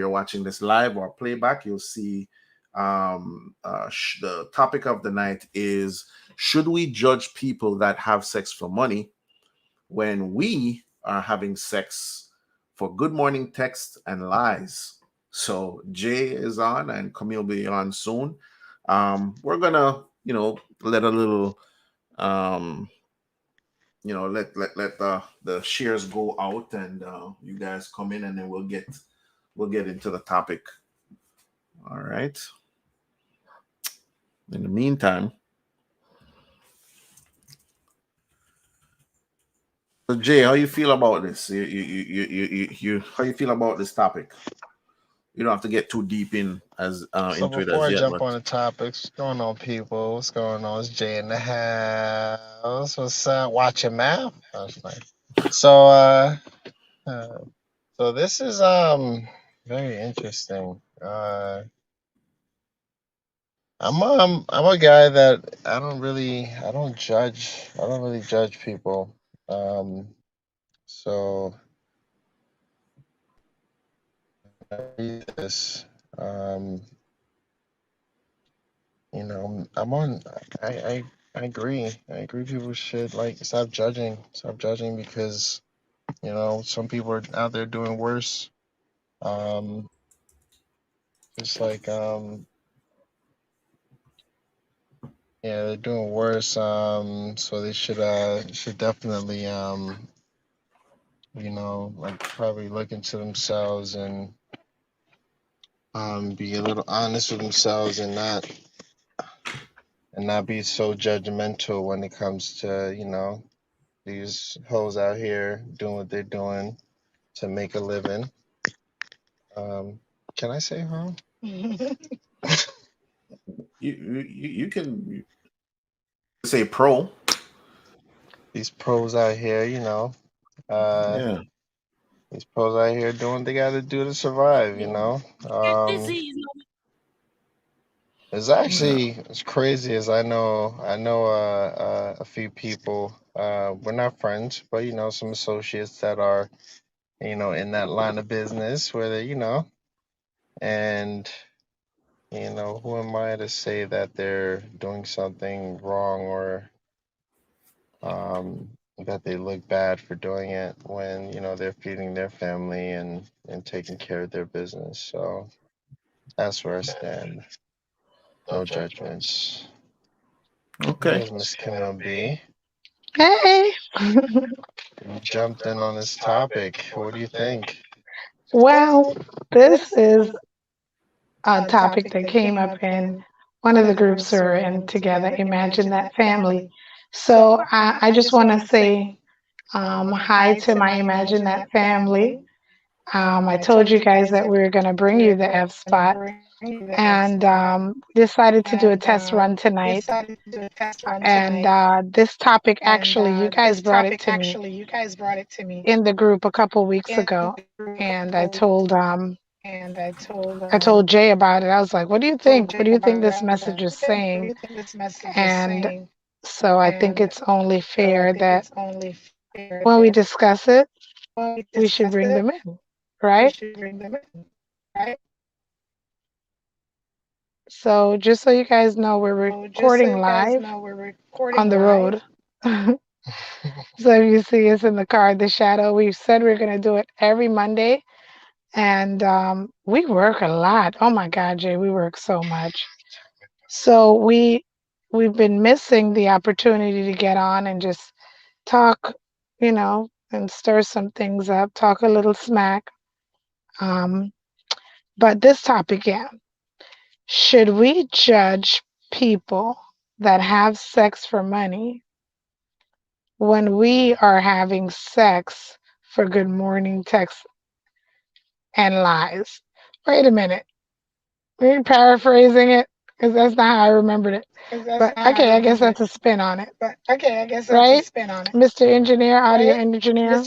you're watching this live or playback, you'll see the topic of the night is, should we judge people that have sex for money when we are having sex for good morning text and lies? So Jay is on and Camille will be on soon. We're gonna, let a little, um, let the shares go out, and you guys come in, and then we'll get into the topic. All right. In the meantime, so Jay, how you feel about this? How you feel about this topic? You don't have to get too deep So into it before as I yet, jump but on the topics, what's going on, people? What's going on? It's Jay in the house. What's up? Watching math. That's nice. So uh, so this is very interesting. I'm a guy that I don't really judge people. So read this. Um, I'm on. I I I agree. I agree. People should like stop judging. Stop judging because some people are out there doing worse. Um, just like yeah, they're doing worse. So they should definitely like probably look into themselves and be a little honest with themselves and not be so judgmental when it comes to these hoes out here doing what they're doing to make a living. Can I say hoe? you can say pro. These pros out here, uh, Yeah. these pros out here doing what they got to do to survive. It's Yeah. actually as crazy as I know a few people. We're not friends, but some associates that are in that line of business where they and who am I to say that they're doing something wrong or that they look bad for doing it when they're feeding their family and taking care of their business. So that's where I stand. No judgments. Okay. There's Miss Camille B. Hey. You jumped in on this topic. What do you think? Well, this is a topic that came up in one of the groups we were in together. Imagine that family. So I just want to say hi to my Imagine That family. I told you guys that we were going to bring you the F spot and decided to do a test run tonight. And this topic, actually, you guys brought it to me in the group a couple weeks ago. And I told Jay about it. I was like, "What do you think? What do you think this message is saying?" And so I think it's only fair that when we discuss it, we should bring them in, right? So just so you guys know, we're recording live on the road. So if you see us in the car, the shadow, we said we're going to do it every Monday. And we work a lot. Oh my God, Jay, we work so much. So we've been missing the opportunity to get on and just talk, and stir some things up, talk a little smack. Um, but this topic, yeah, should we judge people that have sex for money when we are having sex for good morning texts and lies? Wait a minute. Are you paraphrasing it? Because that's not how I remembered it. But okay, I guess that's a spin on it. Right? Mr. Engineer, audio engineer.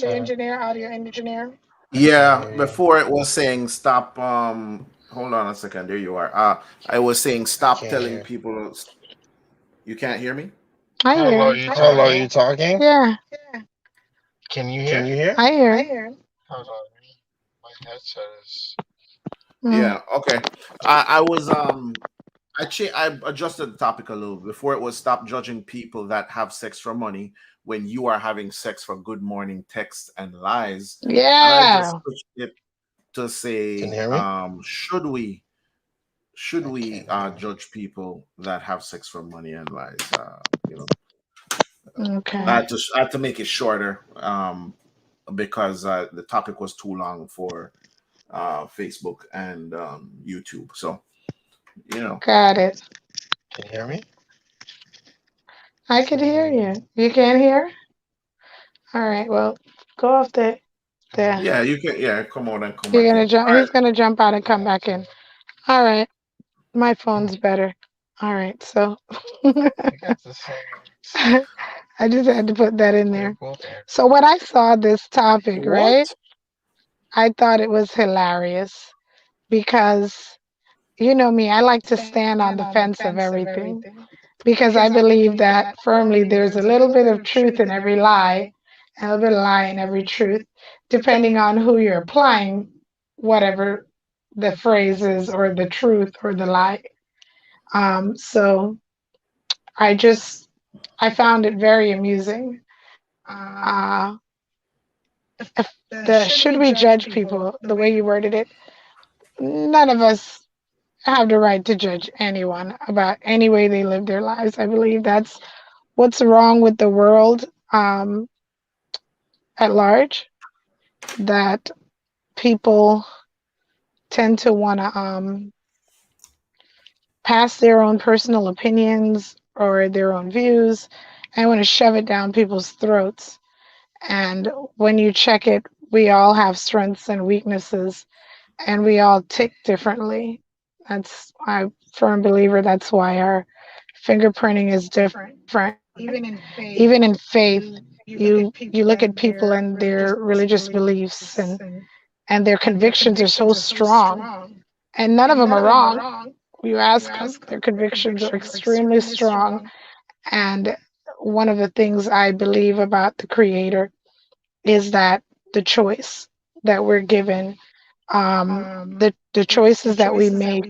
Yeah. Okay. Before it was saying stop. Hold on a second. There you are. I was saying I stop can't telling hear. people. You can't hear me. I hear. How low are you talking? Yeah, Can you hear? I hear. Hold on. My headset is. Yeah. Okay. I was I adjusted the topic a little. Before it was stop judging people that have sex for money when you are having sex for good morning text and lies. And I just Yeah. switched it to Can you say, hear me? should I we can't hear you. judge people that have sex for money and lies? Okay. I had to make it shorter because the topic was too long for Facebook and YouTube. So Got it. Can you hear me? I could Can't hear hear you. you. You can't hear? All right. Well, go off the. yeah, you can come out and come You're back gonna in. jump. All right. He's gonna jump out and come back in. All right. My phone's better. All right. So You got the same. I just had to put that in They're there. both there. So when I saw this topic, right, What? I thought it was hilarious because you know me, I like to stand on the fence of everything because I believe that firmly there's a little bit of truth in every lie and a little bit of lie in every truth, depending on who you're applying whatever the phrase is or the truth or the lie. So I found it very amusing. Uh, if the should we judge people the way you worded it, none of us have the right to judge anyone about any way they live their lives. I believe that's what's wrong with the world at large, that people tend to want to pass their own personal opinions or their own views and want to shove it down people's throats. And when you check it, we all have strengths and weaknesses, and we all tick differently. That's I'm a firm believer. That's why our fingerprinting is different. Even in faith, you look at people and their religious beliefs and their convictions are so strong, and none of them are wrong. You ask them, their convictions are extremely strong. And one of the things I believe about the Creator is that the choice that we're given, the choices that we make,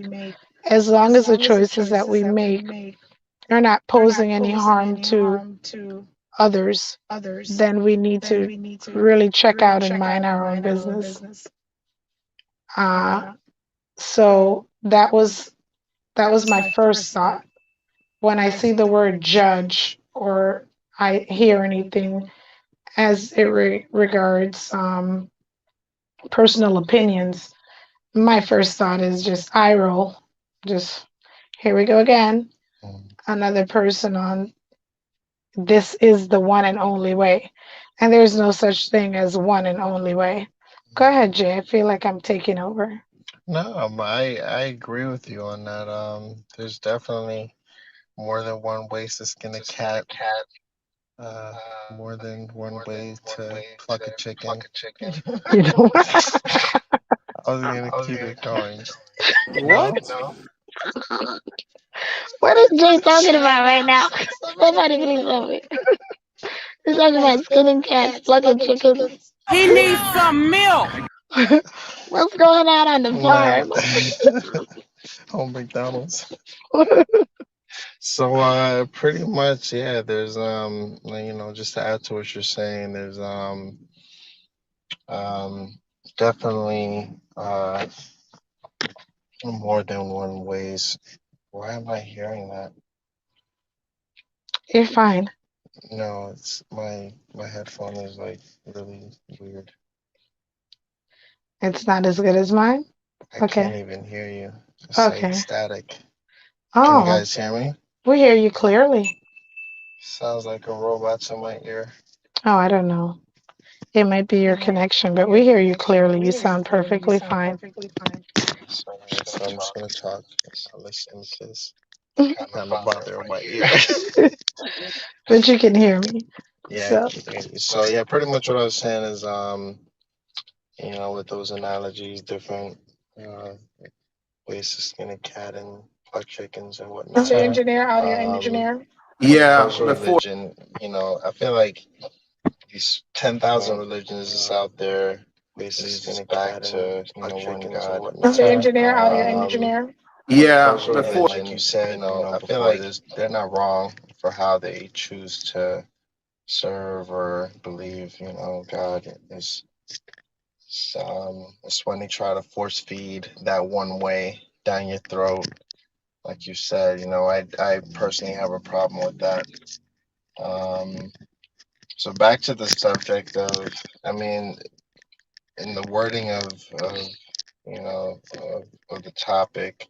as long as the choices that we make are not posing any harm to others, then we need to really check out and mind our own business. Uh, so that was my first thought when I see the word judge or I hear anything as it regards personal opinions. My first thought is just eye roll. Just here we go again. Another person on this is the one and only way. And there's no such thing as one and only way. Go ahead, Jay. I feel like I'm taking over. No, I agree with you on that. There's definitely more than one way to skin a cat. More than one way to pluck a chicken. You know I was gonna keep it going. What? what is Jay talking about right now? Somebody please help me. He's talking about skinning cats, plucking chickens. He needs some milk. What's going on the Nah. farm? Home McDonald's. So pretty much, yeah, there's just to add to what you're saying, there's um definitely more than one ways. Why am I hearing that? You're fine. No, it's my headphone is like really weird. It's not as good as mine. I can't Okay. even hear you. It's like Okay. static. Can you Oh, guys hear me? we hear you clearly. Sounds like a robot's in my ear. Oh, I don't know. It might be your connection, but we hear you clearly. You sound perfectly fine. So I'm just gonna talk and not listen because kind of bothering my ear. But you can hear me. Yeah, So, I can hear you. So yeah, pretty much what I was saying is with those analogies, different ways to skin a cat and pluck chickens and whatnot. Mr. Engineer, audio Um, engineer. when it Yeah. comes to religion, I feel like these 10,000 religions is out there. This is back to, you know, one God and Is the not engineer, audio engineer? Yeah, and before. like you said, you know, I feel like they're not wrong for how they choose to serve or believe. You know, God is. It's when they try to force feed that one way down your throat, like you said. You know, I personally have a problem with that. Um, so back to the subject of, I mean, in the wording of you know of the topic,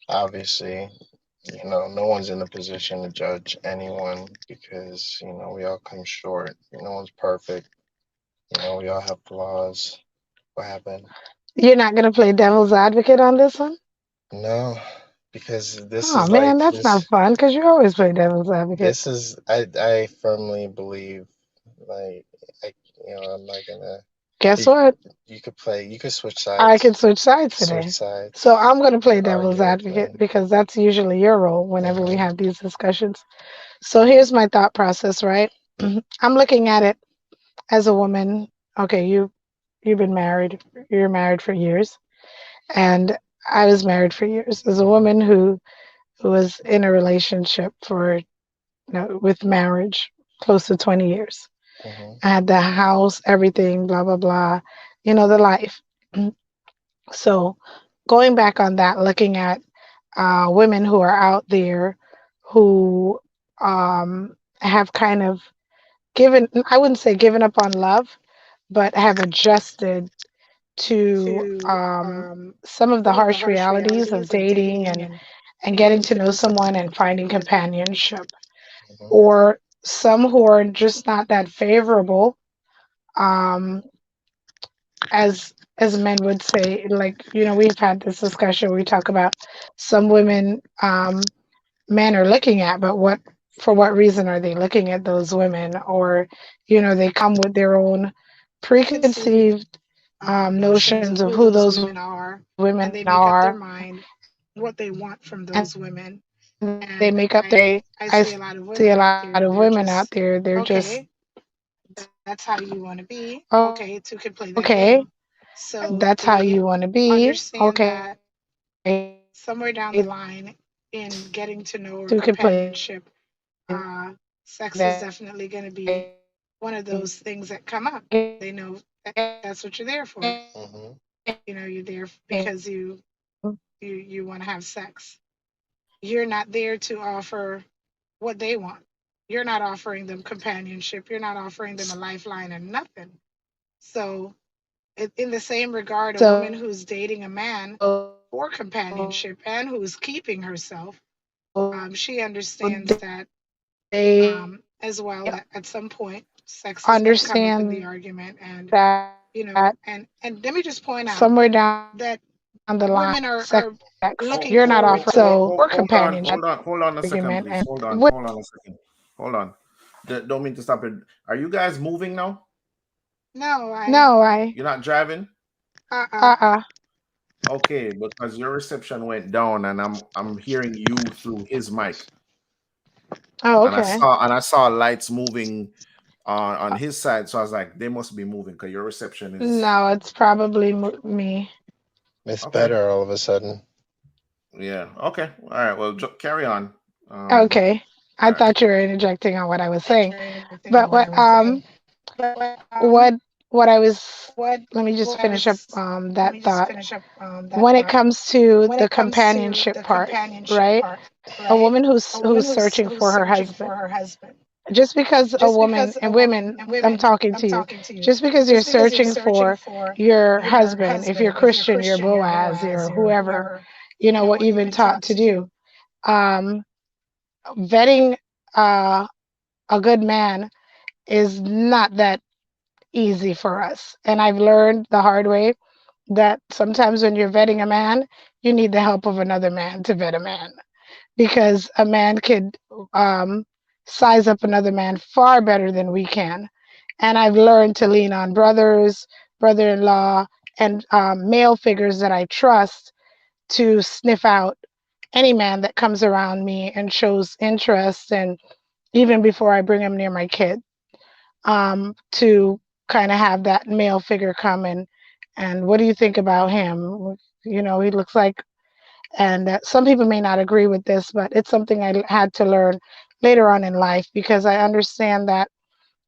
obviously, you know, no one's in a position to judge anyone because, you know, we all come short. No one's perfect. You know, we all have flaws. What happened? You're not gonna play devil's advocate on this one? No, because this Oh is like man, that's not fun because you always play devil's advocate. this is I firmly believe, like, I, you know, I'm not gonna. Guess You, what? you could switch I sides. can switch sides Switch today. So sides. I'm gonna play And devil's argue with advocate me. because that's usually your role whenever we Mm-hmm. have these discussions. So here's my thought process, right? I'm looking at it as a woman. Okay, you've been married. You're married for years, and I was married for years. As a woman who was in a relationship for, with marriage close to 20 years. Mm-hmm. I had the house, everything, blah blah blah. The life. So going back on that, looking at women who are out there who have kind of given, I wouldn't say given up on love, but have adjusted to some of the harsh realities of dating and getting to know someone and finding companionship, Mm-hmm. or some who are just not that favorable, um, as men would say. Like, we've had this discussion. We talk about some women, men are looking at, but for what reason are they looking at those women? Or, they come with their own preconceived notions of who those women are, and they make up their mind what they want from those women. They Mm-hmm. make up their. I see a lot of women out there. They're just That's how you want to be. okay. Okay, two can play that game. So That's how you they want to be. understand Okay. that somewhere down the line in getting to know or Two can play companionship, that. sex is definitely going to be one of those things that come up. They know that's what you're there for. You're there because you want to have sex. You're not there to offer what they want. You're not offering them companionship. You're not offering them a lifeline and nothing. So, in the same regard, a woman So who's dating a man for companionship and who's keeping herself, she understands that they as well. At some point, sex is going to come up in the understand argument, and that and let me just point out somewhere down that the line, women sex, are looking you're not forward offering to so or hold on, companionship hold on a second, argument. please. And Hold on a second. Hold on. Don't mean to stop it. Are you guys moving now? no, You're not driving? uh-uh. Okay, because your reception went down and I'm hearing you through his mic. Oh, And okay. I saw lights moving on his side, so I was like, they must be moving because your reception is No, it's probably me. It's okay. better all of a sudden. Yeah. Okay. All right. Well, carry on. Okay. All I right. thought you were interjecting on what I was saying. But what what I was let me just finish up that thought. When it comes to the companionship part, right? A woman who's searching for her husband. Just because a woman, and women, I'm talking to you, just because you're searching for your husband, if you're Christian, you're Boaz, you're whoever, what you've been taught to do. Vetting a good man is not that easy for us. And I've learned the hard way that sometimes when you're vetting a man, you need the help of another man to vet a man, because a man could size up another man far better than we can. And I've learned to lean on brothers, brother-in-law, and male figures that I trust to sniff out any man that comes around me and shows interest, and even before I bring him near my kid, to kind of have that male figure come And what do you think about him? You know, he looks like, and some people may not agree with this, but it's something I had to learn later on in life, because I understand that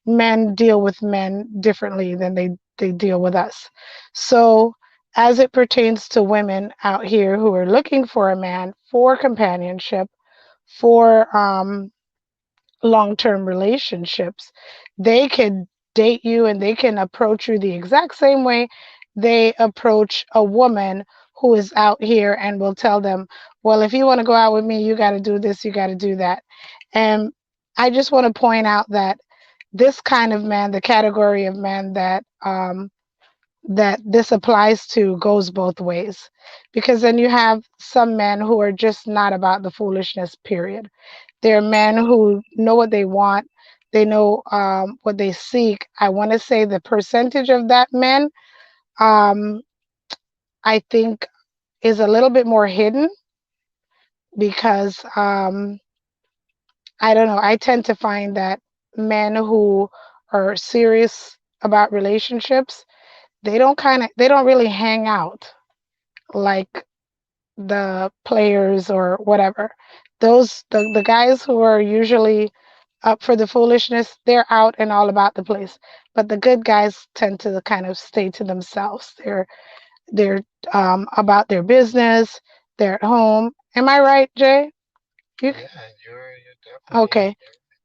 men deal with men differently than they deal with us. So, as it pertains to women out here who are looking for a man for companionship, for long-term relationships, they can date you and they can approach you the exact same way they approach a woman who is out here and will tell them, well, if you want to go out with me, you got to do this, you got to do that. And I just want to point out that this kind of man, the category of man that this applies to, goes both ways, because then you have some men who are just not about the foolishness, period. They're men who know what they want. They know what they seek. I want to say the percentage of that men, um, I think, is a little bit more hidden, because I don't know. I tend to find that men who are serious about relationships, they don't really hang out like the players or whatever. The guys who are usually up for the foolishness, they're out and all about the place. But the good guys tend to kind of stay to themselves. They're about their business. They're at home. Am I right, Jay? You Yeah, you're definitely okay?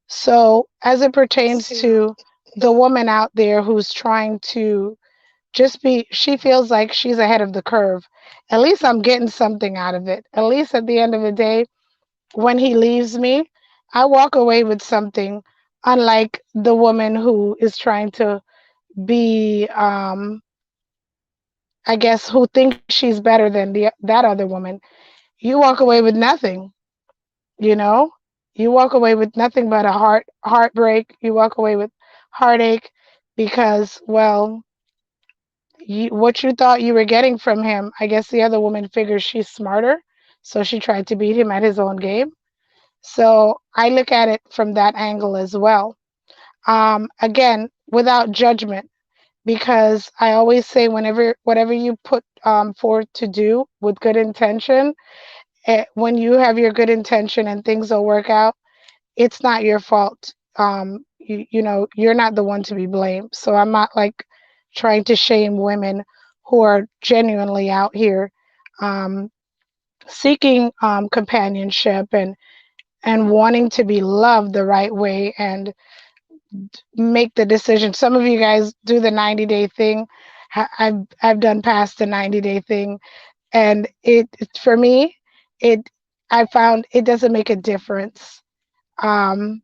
So as it pertains to the woman out there who's trying to just be, she feels like she's ahead of the curve. At least I'm getting something out of it. At least at the end of the day, when he leaves me, I walk away with something, unlike the woman who is trying to be, I guess, who thinks she's better than that other woman. You walk away with nothing, you know? You walk away with nothing but a heartbreak. You walk away with heartache because, well, what you thought you were getting from him, I guess the other woman figures she's smarter, so she tried to beat him at his own game. So I look at it from that angle as well. Again, without judgment, because I always say, whatever you put forth to do with good intention, when you have your good intention and things don't work out, it's not your fault. You know, you're not the one to be blamed. So I'm not like trying to shame women who are genuinely out here um, seeking companionship and wanting to be loved the right way and make the decision. Some of you guys do the 90-day thing. I've done past the 90-day thing, and for me, it I found it doesn't make a difference. Um,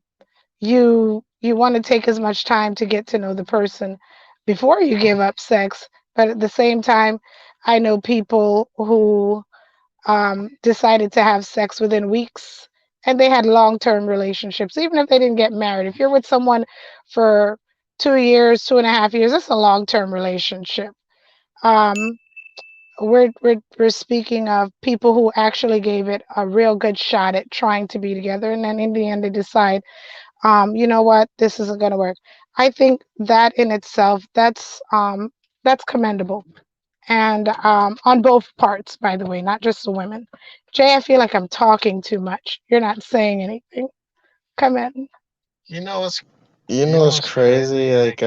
you want to take as much time to get to know the person before you give up sex, but at the same time, I know people who decided to have sex within weeks, and they had long-term relationships, even if they didn't get married. If you're with someone for 2 years, 2.5 years, that's a long-term relationship. Um, we're speaking of people who actually gave it a real good shot at trying to be together, and then in the end they decide, you know what, this isn't going to work. I think that in itself, that's commendable, and on both parts, by the way, not just the women. Jay, I feel like I'm talking too much. You're not saying anything. Come in. You know what's you know what's crazy? Like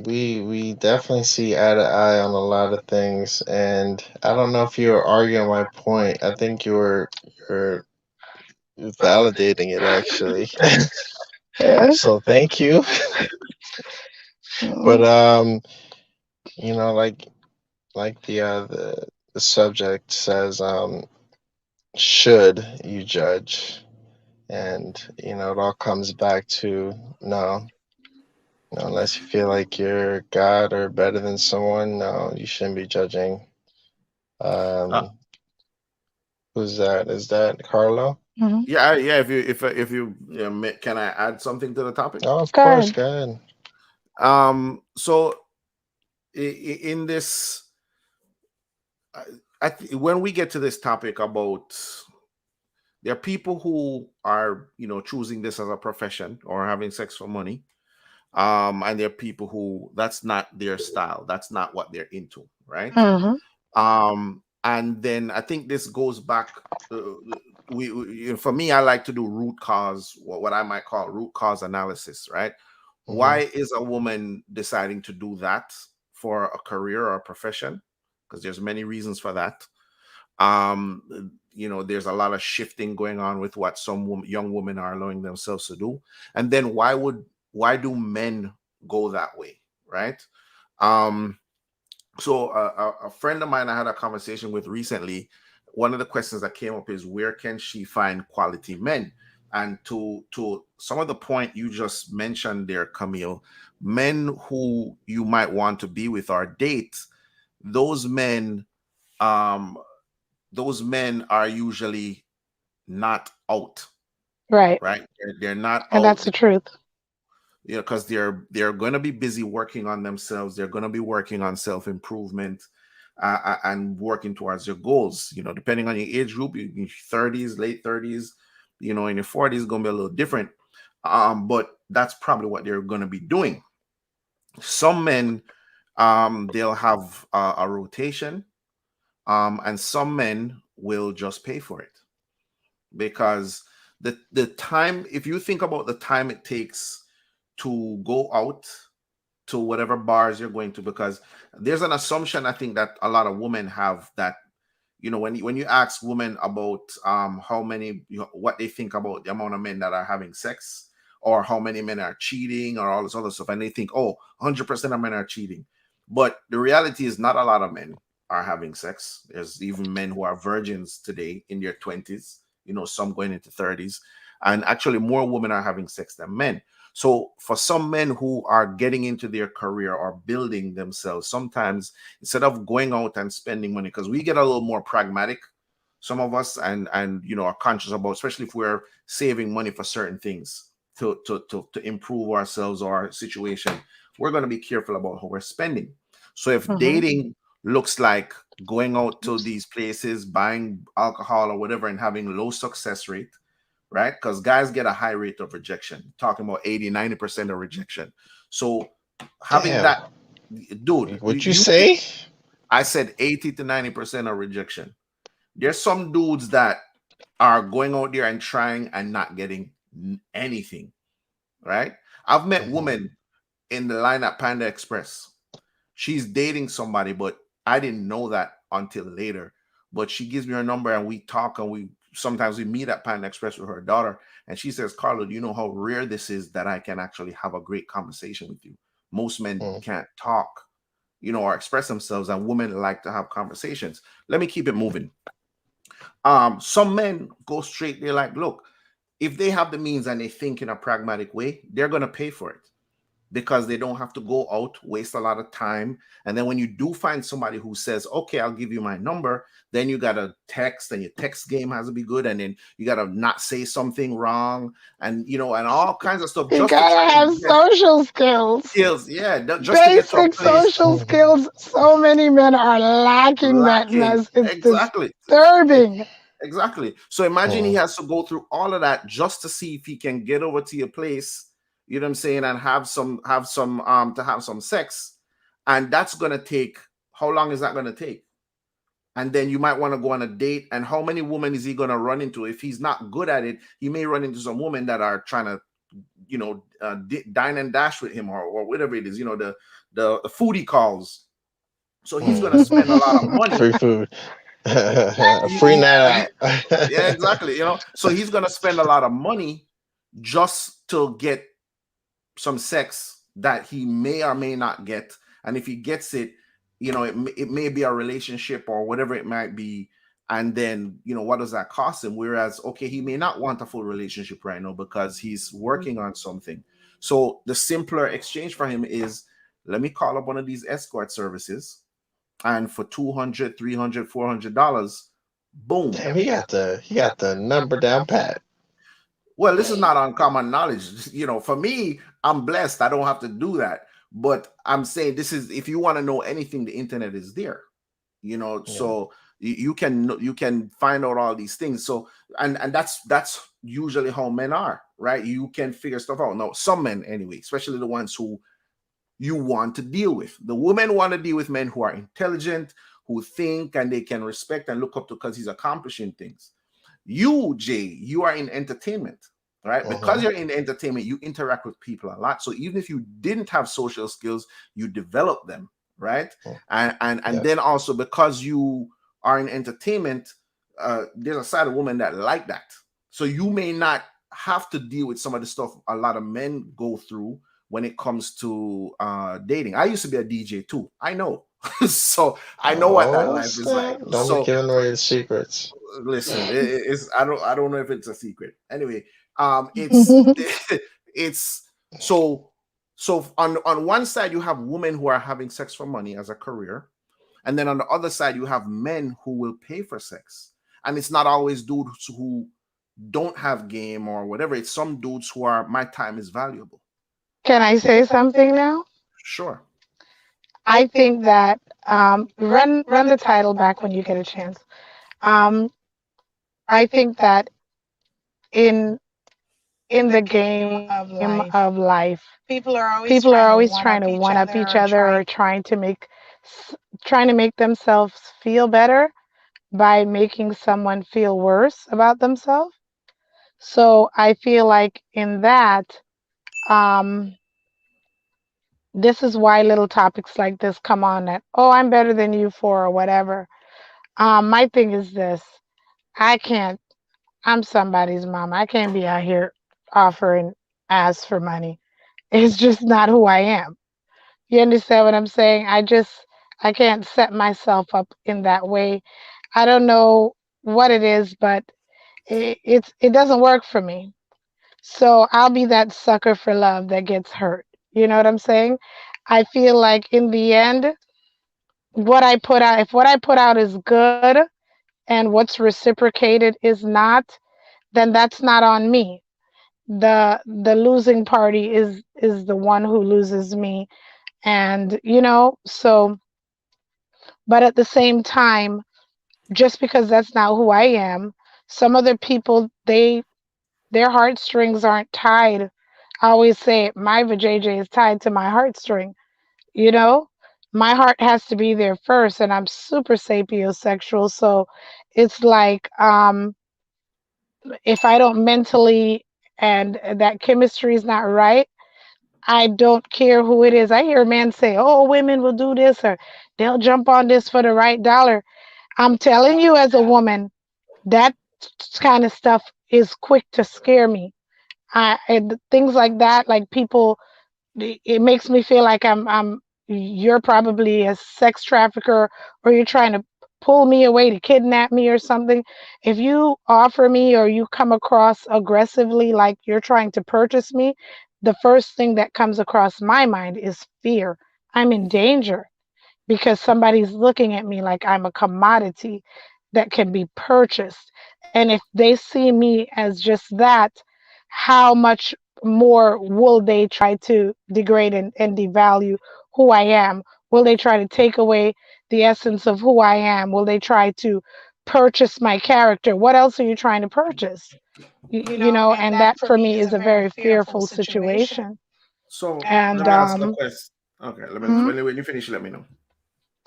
we definitely see eye to eye on a lot of things, and I don't know if you were arguing my point. I think you're validating it actually. Yes. So thank you. But you know, like the subject says, should you judge? And you know, it all comes back to no. No, unless you feel like you're God or better than someone, no, you shouldn't be judging. Uh, Um, who's that? Is that Carlo? Mhm. yeah. If you can I add something to the topic? Oh, of Go course, ahead. go ahead. So in this, when we get to this topic about, there are people who are choosing this as a profession or having sex for money. And there are people who that's not their style, that's not what they're into, right? And then I think this goes back. For me, I like to do root cause, what I might call root cause analysis, right? Why is a woman deciding to do that for a career or a profession? Because there's many reasons for that. There's a lot of shifting going on with what some young women are allowing themselves to do. And then why do men go that way, right? So a friend of mine I had a conversation with recently, one of the questions that came up is, where can she find quality men? And to some of the point you just mentioned there, Camille, men who you might want to be with or date, those men are usually not out. Right. They're not and out. That's the truth. Because they're going to be busy working on themselves. They're going to be working on self-improvement and working towards their goals. Depending on your age group, your 30s, late 30s, in your 40s is going to be a little different. But that's probably what they're going to be doing. Some men, they'll have a rotation, and some men will just pay for it, because the time, if you think about the time it takes to go out to whatever bars you're going to, because there's an assumption I think that a lot of women have, that when you ask women about how many, what they think about the amount of men that are having sex, or how many men are cheating, or all this other stuff, and they think, 100% of men are cheating. But the reality is, not a lot of men are having sex. There's even men who are virgins today in their 20s, some going into 30s, and actually more women are having sex than men. So for some men who are getting into their career or building themselves, sometimes instead of going out and spending money, because we get a little more pragmatic, some of us, and are conscious about, especially if we're saving money for certain things to improve ourselves or our situation, we're going to be careful about how we're spending. So if dating looks like going out to these places, buying alcohol or whatever, and having low success rate, right? Because guys get a high rate of rejection, talking about 80-90% of rejection. So having that, dude, what you say? I said 80-90% of rejection. There's some dudes that are going out there and trying and not getting anything, right? I've met women in the line at Panda Express. She's dating somebody, but I didn't know that until later. But she gives me her number and we talk, and sometimes we meet at Panda Express with her daughter, and she says, "Carlo, do you know how rare this is that I can actually have a great conversation with you? Most men can't talk, or express themselves, and women like to have conversations." Let me keep it moving. Some men go straight. They're like, look, if they have the means and they think in a pragmatic way, they're going to pay for it, because they don't have to go out, waste a lot of time. And then when you do find somebody who says, "Okay, I'll give you my number," then you got to text, and your text game has to be good. And then you got to not say something wrong, and, and all kinds of stuff. You got to have social skills. Yeah. Basic social skills. So many men are lacking that mess. It's disturbing. Exactly. So imagine he has to go through all of that just to see if he can get over to your place, you know what I'm saying, and have some sex. And that's going to take, how long is that going to take? And then you might want to go on a date, and how many women is he going to run into? If he's not good at it, he may run into some women that are trying to, dine and dash with him, or whatever it is, the foodie calls. So he's going to spend a lot of money. Free food. Free night out. Yeah, exactly. So he's going to spend a lot of money just to get some sex that he may or may not get. And if he gets it, it may be a relationship or whatever it might be. And then, what does that cost him? Whereas, okay, he may not want a full relationship right now because he's working on something. So the simpler exchange for him is, let me call up one of these escort services, and for $200, $300, $400, boom. Damn, he got the number down pat. Well, this is not uncommon knowledge. For me, I'm blessed. I don't have to do that. But I'm saying, this is, if you want to know anything, the internet is there. So You can find out all these things. So and that's usually how men are, right? You can figure stuff out. Now, some men anyway, especially the ones who you want to deal with. The women want to deal with men who are intelligent, who think and they can respect and look up to because he's accomplishing things. You, Jay, you are in entertainment, right? Because you're in entertainment, you interact with people a lot. So even if you didn't have social skills, you develop them, right? And then also because you are in entertainment, there's a side of women that like that. So you may not have to deal with some of the stuff a lot of men go through when it comes to dating. I used to be a DJ too. I know. So I know what that life is like. Don't be giving away the secrets. Listen, it's I don't know if it's a secret. Anyway, it's it's so on one side you have women who are having sex for money as a career, and then on the other side you have men who will pay for sex. And it's not always dudes who don't have game or whatever. It's some dudes who are, my time is valuable. Can I say something now? Sure. I think that run the title back when you get a chance. I think that in the game of life, people are always trying to one up each other or trying to make themselves feel better by making someone feel worse about themselves. So I feel like in that, this is why little topics like this come on, that, oh, I'm better than you for, or whatever. My thing is this: I'm somebody's mom. I can't be out here offering ass for money. It's just not who I am. You understand what I'm saying? I can't set myself up in that way. I don't know what it is, but it doesn't work for me. So I'll be that sucker for love that gets hurt. You know what I'm saying? I feel like in the end, if what I put out is good and what's reciprocated is not, then that's not on me. The losing party is the one who loses me. And so, but at the same time, just because that's not who I am, some other people, their heartstrings aren't tied. I always say my vajayjay is tied to my heartstring. My heart has to be there first, and I'm super sapiosexual. So it's like, if I don't mentally, and that chemistry is not right, I don't care who it is. I hear men say, oh, women will do this, or they'll jump on this for the right dollar. I'm telling you, as a woman, that kind of stuff is quick to scare me. And things like that, like people, it makes me feel like you're probably a sex trafficker, or you're trying to pull me away to kidnap me or something. If you offer me or you come across aggressively like you're trying to purchase me, the first thing that comes across my mind is fear. I'm in danger because somebody's looking at me like I'm a commodity that can be purchased. And if they see me as just that, how much more will they try to degrade and devalue who I am? Will they try to take away the essence of who I am? Will they try to purchase my character? What else are you trying to purchase? And that for me is a very fearful situation. So And let me ask a question. Okay, when you finish, let me know.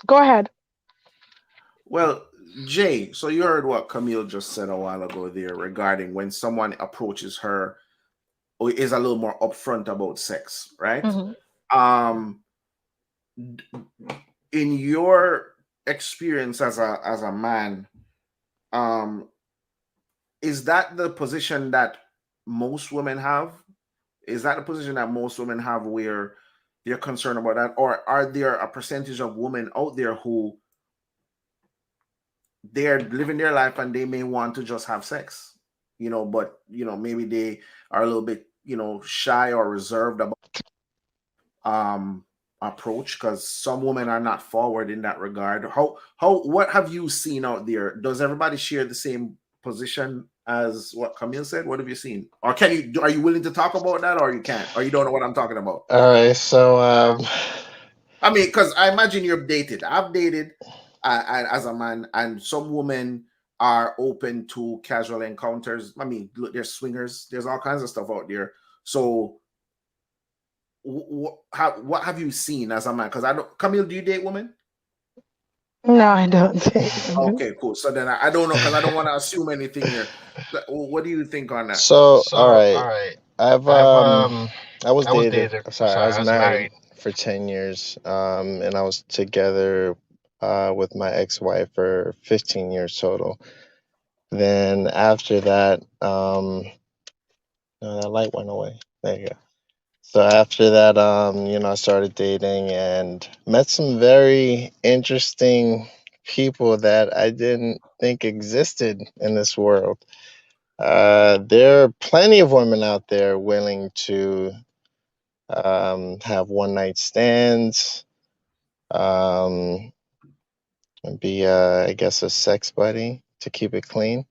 Go ahead. Well, Jay, so you heard what Camille just said a while ago there regarding when someone approaches her or is a little more upfront about sex, right? In your experience as a man, is that the position that most women have? Is that the position that most women have where they're concerned about that? Or are there a percentage of women out there who they're living their life and they may want to just have sex, but maybe they are a little bit, shy or reserved about approach, because some women are not forward in that regard. What have you seen out there? Does everybody share the same position as what Camille said? What have you seen? Or are you willing to talk about that, or you can't, or you don't know what I'm talking about? All right, so I mean, because I imagine you've dated. I've dated, as a man, and some women are open to casual encounters. I mean, look, there's swingers, there's all kinds of stuff out there. So, what have you seen as a man? Because I don't, Camille, do you date women? No, I don't date women. Okay, cool. So then I don't know, because I don't want to assume anything here. What do you think on that? So, all right. I was dated. Sorry, I was married for 10 years. And I was together with my ex-wife for 15 years total. Then after that, no, that light went away. There you go. So after that, I started dating and met some very interesting people that I didn't think existed in this world. There are plenty of women out there willing to have one night stands, um, and be, I guess, a sex buddy to keep it clean,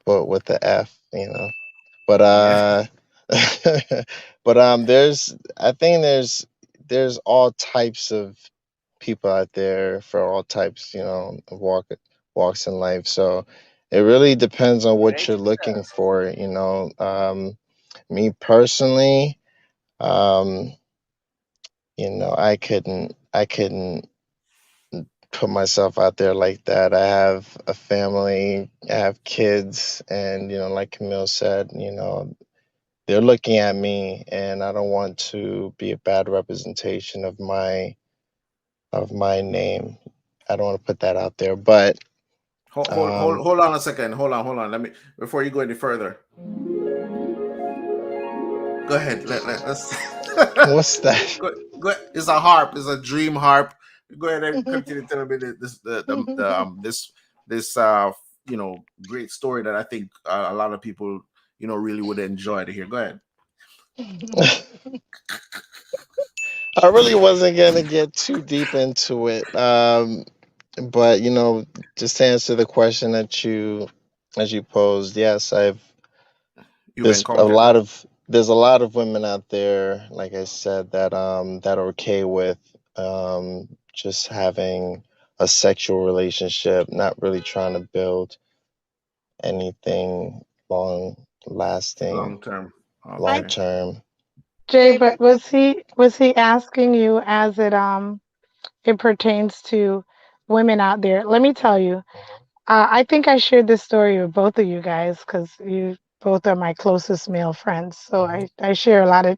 but with the F, But Yeah. but I think there's all types of people out there for all types, of walks in life. So it really depends on what you're looking for, Me personally, um, I couldn't put myself out there like that. I have a family, I have kids, and like Camille said, they're looking at me, and I don't want to be a bad representation of my name. I don't want to put that out there, but Hold on a second. Hold on. Let me, before you go any further. Go ahead. Let's. what's that? Go. It's a harp. It's a dream harp. Go ahead and continue telling me this great story that I think a lot of people really would enjoy to hear. Go ahead. I really wasn't gonna get too deep into it, but just to answer the question that you posed, yes, You there's a encountered. lot of there's a lot of women out there, like I said, that are okay with just having a sexual relationship, not really trying to build anything long lasting, Long term. long Okay. term. Jay, but was he asking you as it pertains to women out there? Let me tell you, I think I shared this story with both of you guys because you both are my closest male friends. So I share a lot of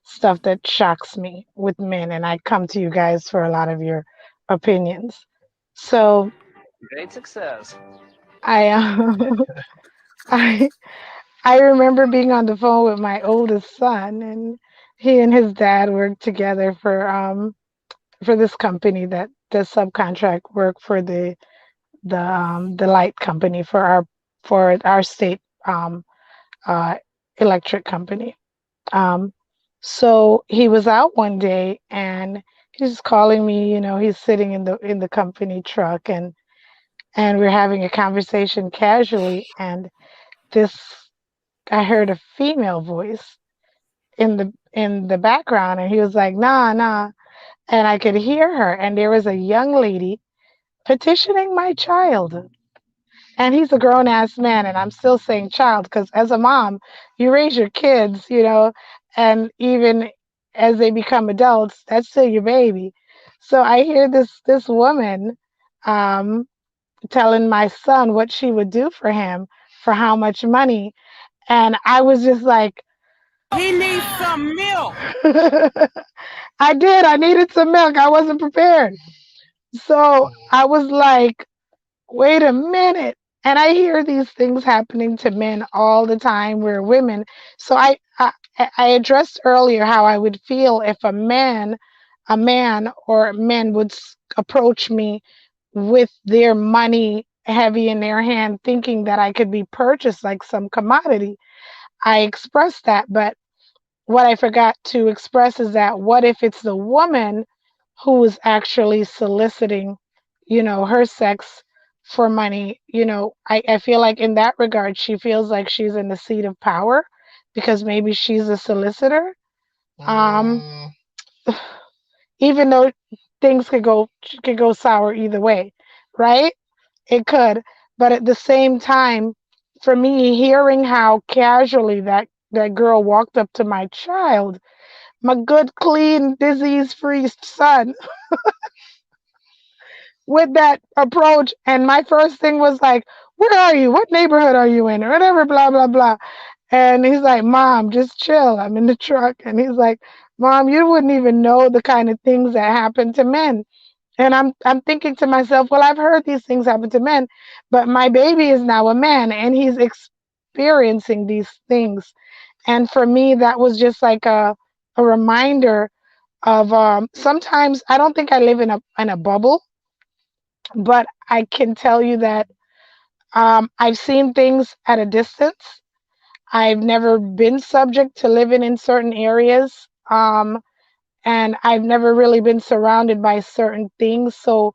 stuff that shocks me with men, and I come to you guys for a lot of your opinions. So Great success. I I I remember being on the phone with my oldest son, and he and his dad worked together for this company that does subcontract work for the light company for our state uh, electric company. Um, so he was out one day and he's calling me. He's sitting in the company truck, and we're having a conversation casually, and this I heard a female voice in the background, and he was like, "Nah, nah," and I could hear her, and there was a young lady petitioning my child. And he's a grown ass man, and I'm still saying child because as a mom, you raise your kids, and even as they become adults, that's still your baby. So I hear this woman um, telling my son what she would do for him for how much money, and I was just like, He needs some milk. I did. I needed some milk. I wasn't prepared. So I was like, wait a minute. And I hear these things happening to men all the time where women. So I addressed earlier how I would feel if a man or men would approach me with their money heavy in their hand, thinking that I could be purchased like some commodity. I expressed that, but what I forgot to express is that what if it's the woman who is actually soliciting, her sex for money? I feel like in that regard, she feels like she's in the seat of power because maybe she's a solicitor. Um, Mm, even though things could go sour either way, right? It could. But at the same time, for me, hearing how casually that girl walked up to my child, my good, clean, disease-free son, with that approach, and my first thing was like, "Where are you? What neighborhood are you in?" Or whatever, blah blah blah. And he's like, "Mom, just chill. I'm in the truck." And he's like, "Mom, you wouldn't even know the kind of things that happen to men." And I'm thinking to myself, well, I've heard these things happen to men, but my baby is now a man and he's experiencing these things. And for me, that was just like a reminder of sometimes I don't think I live in a bubble, but I can tell you that I've seen things at a distance. I've never been subject to living in certain areas. And I've never really been surrounded by certain things. So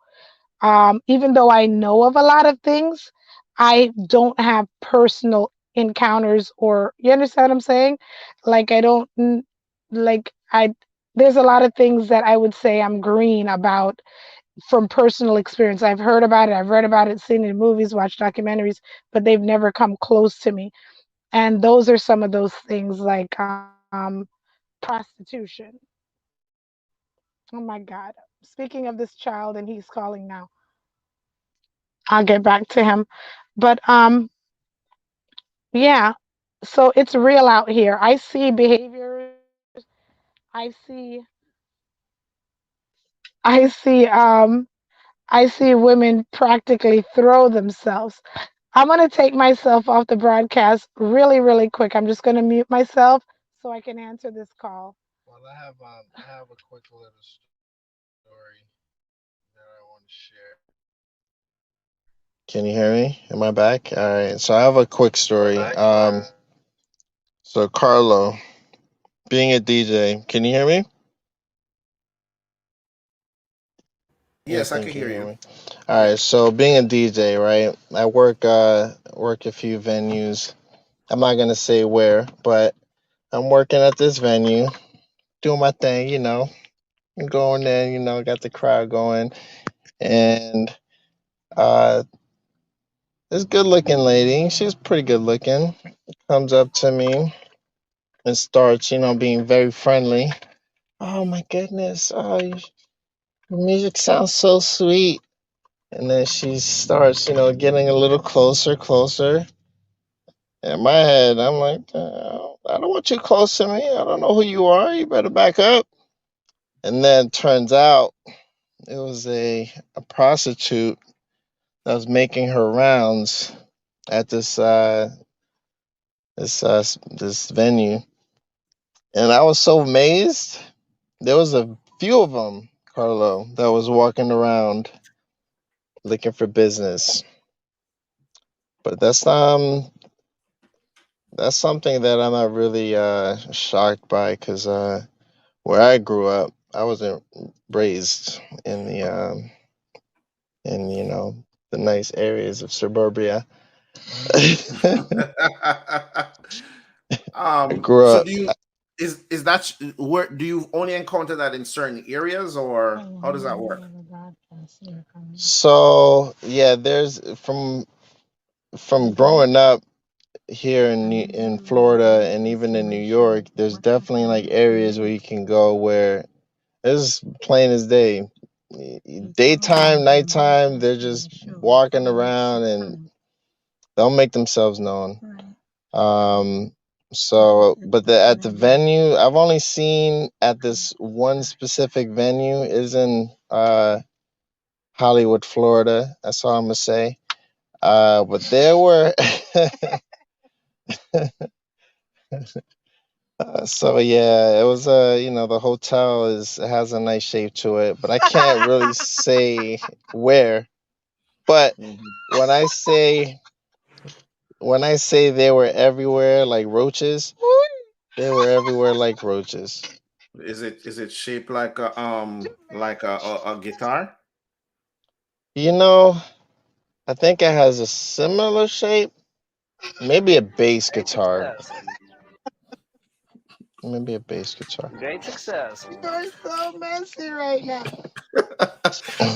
even though I know of a lot of things, I don't have personal encounters, or you understand what I'm saying? Like I don't like I there's a lot of things that I would say I'm green about from personal experience. I've heard about it, I've read about it, seen it in movies, watched documentaries, but they've never come close to me. And those are some of those things like prostitution. Oh my God. Speaking of this child, and he's calling now. I'll get back to him. But yeah, so it's real out here. I see behaviors. I see I see I see women practically throw themselves. I'm going to take myself off the broadcast really, really quick. I'm just going to mute myself so I can answer this call. Well, I have a quick little story that I want to share. Can you hear me? Am I back? All right. So I have a quick story. So Carlo, being a DJ, can you hear me? Yes, I Nathan, can can you hear hear you. me? All Yeah. right. So being a DJ, right? I work a few venues. I'm not gonna say where, but I'm working at this venue, doing my thing. I'm going there. Got the crowd going, and uh, this good-looking lady, she's pretty good-looking, comes up to me and starts, being very friendly. Oh my goodness! Oh, your music sounds so sweet. And then she starts, getting a little closer. In my head, I'm like, I don't want you close to me. I don't know who you are. You better back up. And then turns out it was a prostitute that was making her rounds at this venue. And I was so amazed. There was a few of them, Carlo, that was walking around looking for business. But that's something that I'm not really shocked by, because where I grew up, I wasn't raised in the nice areas of suburbia. I grew So up. do you is that where do you only encounter that in certain areas, or how does that work? So yeah, there's from growing up here in Florida and even in New York, there's definitely like areas where you can go where it's plain as day. Daytime, nighttime, they're just walking around and they'll make themselves known. Um, so, but at the venue, I've only seen at this one specific venue is in Hollywood, Florida. That's all I'm gonna say. But there were so yeah, it was the hotel has a nice shape to it, but I can't really say where. But Mhm. when I say they were everywhere like roaches, they were everywhere like roaches. Is it shaped like a guitar? You know, I think it has a similar shape, maybe a bass Great guitar. success. Maybe a bass guitar. Great success. You're so messy right now.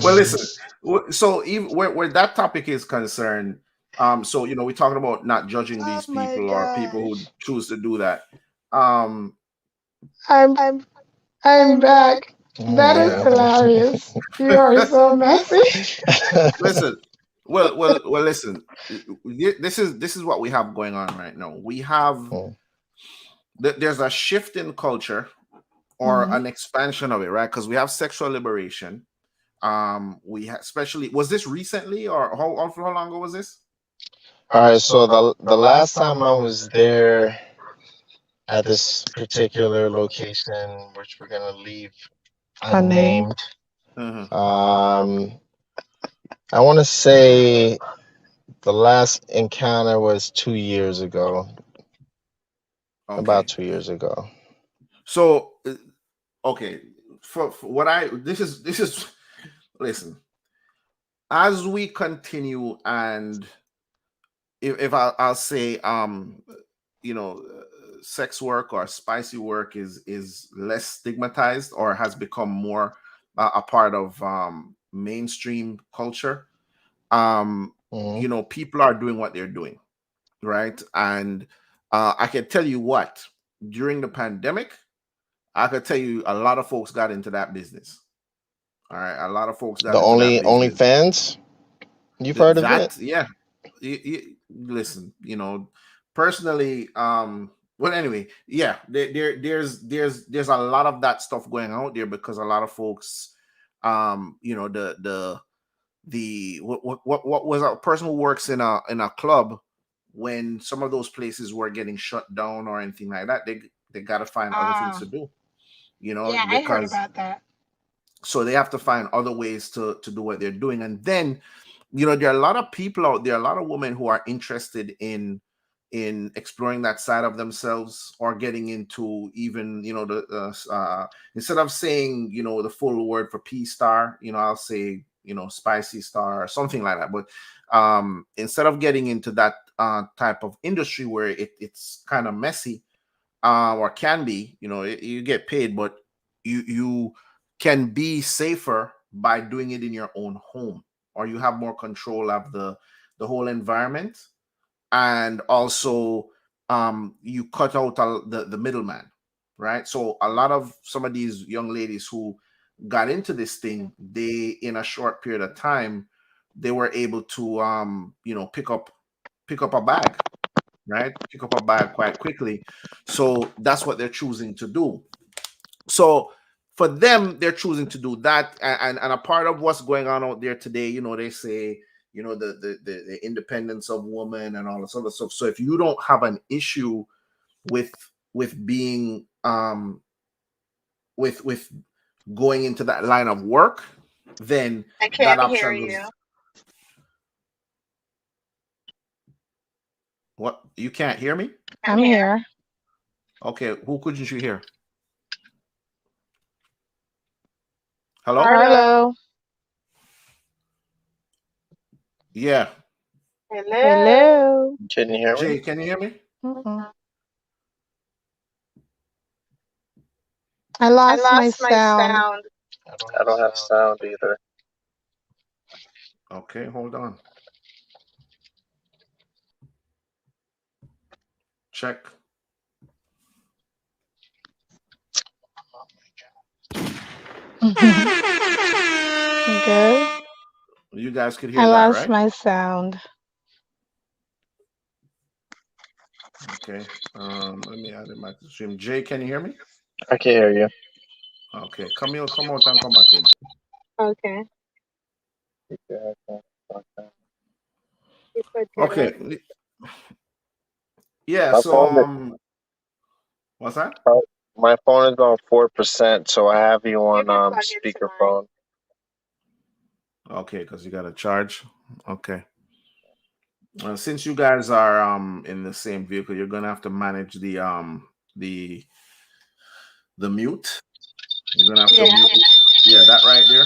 Well, listen. So even where that topic is concerned, so you know, we're talking about not judging Oh these my people or people who gosh. choose to do that. Um, I'm I'm I'm I'm back. back. That is yeah. hilarious. You are so messy. Listen. Well. Listen. This is what we have going on right now. We have Mm. there's a shift in culture or Mhm. an expansion of it, right? Because we have sexual liberation. Especially, was this recently or how long ago was this? All right, so the last time I was there at this particular location, which we're gonna leave Unnamed. unnamed, Mhm. I want to say the last encounter was 2 years ago, about Okay. 2 years ago. So, okay, for what this is listen, as we continue, and if I'll say, you know, sex work or spicy work is less stigmatized or has become more a part of mainstream culture. Hmm. You know, people are doing what they're doing, right? And I can tell you what, during the pandemic, I could tell you a lot of folks got into that business. All right, a lot of folks got The into that only business. OnlyFans, you've heard of it? That, yeah. Listen, you know, personally, well, anyway, yeah, there's a lot of that stuff going out there because a lot of folks, you know, the what was a person who works in a club, when some of those places were getting shut down or anything like that, they got to find other things to do, you know, Yeah, I heard because about that. so they have to find other ways to do what they're doing. And then, you know, there are a lot of people out there, a lot of women who are interested in exploring that side of themselves, or getting into, even, you know, the instead of saying, you know, the full word for P-star, you know, I'll say, you know, spicy star or something like that. But instead of getting into that type of industry where it's kind of messy, or can be, you know, you get paid, but you can be safer by doing it in your own home, or you have more control of the whole environment. And also, you cut out the middleman, right? So a lot of some of these young ladies who got into this thing, they, in a short period of time, they were able to, you know, pick up a bag, right? Pick up a bag quite quickly. So that's what they're choosing to do. So for them, they're choosing to do that. And a part of what's going on out there today, you know, they say, you know, the independence of women and all this other stuff. So if you don't have an issue with being with going into that line of work, then I that can't hear option you. was what. You can't hear me? I'm I'm here. here. Okay, who couldn't you hear? Hello? Hello. Hello. Yeah. Hello. Hello. Can you hear me? Jay, can you hear me? Mm-mm. I I lost my lost my sound. sound. I don't have sound either. Okay, hold on. Check. Good. You guys could I hear that, lost right? my sound. Okay. Let me add it back to the stream. Jay, can you hear me? I can hear you. Okay. Camille, come out and come back in. Okay. You could get it. Okay. Yeah, My so phone is what's that? my phone is on 4%, so I have you You on can plug into mine. speakerphone. Okay, because you got to charge. Okay. Since you guys are in the same vehicle, you're gonna have to manage the the mute. You're gonna have to Yeah. mute. Yeah, that right there.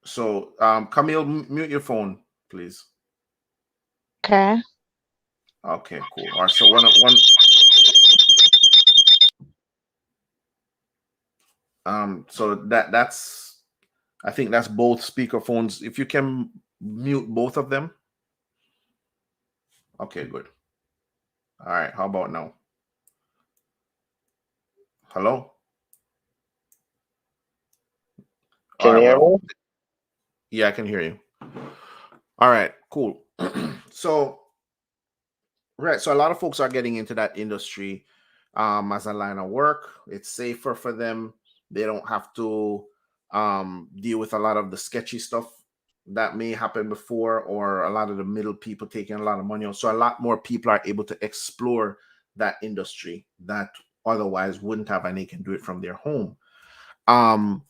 So Camille, mute your phone, please. Okay. Okay, cool. All right, so one so that's I think that's both speakerphones. If you can mute both of them. Okay, good. All right, how about now? Hello? All Can you right, hear well, me? yeah, I can hear you. All right, cool. So, right, so a lot of folks are getting into that industry as a line of work. It's safer for them. They don't have to deal with a lot of the sketchy stuff that may happen before, or a lot of the middle people taking a lot of money. So a lot more people are able to explore that industry that otherwise wouldn't have, and they can do it from their home. Um,